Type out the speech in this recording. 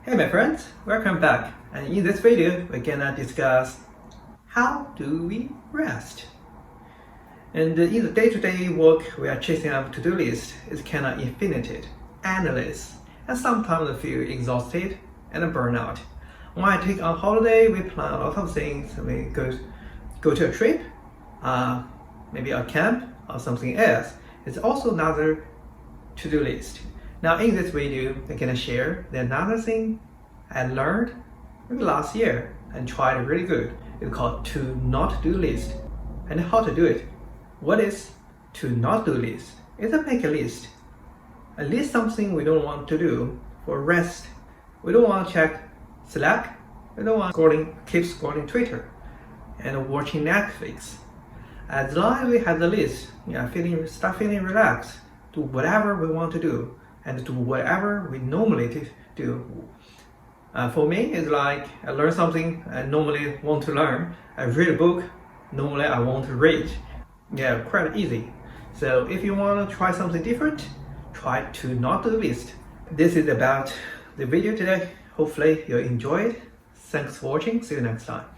Hey my friends, welcome back, and in this video we're gonna discuss how do we rest. And in the day-to-day work we are chasing up to-do list is kind of infinite, endless, and sometimes feel exhausted and burn out. When I take on holiday, we plan a lot of things. We go to a trip, maybe a camp or something else. It's also another to-do list. Now in this video, I'm gonna share another thing I learned maybe last year and tried really good. It's called To-NotDo List. And how to do it. What is To-NotDo List? It's a make a list. A list something we don't want to do for rest. We don't want to check Slack. We don't want to keep scrolling Twitter and watching Netflix. As long as we have the list, start feeling relaxed, do whatever we want to do and do whatever we normally do. For me, it's like I learn something I normally want to learn. I read a book normally I want to read. Yeah, quite easy. So if you want to try something different, try To-NotDo List. This is about the video today. Hopefully you enjoyed. Thanks for watching. See you next time.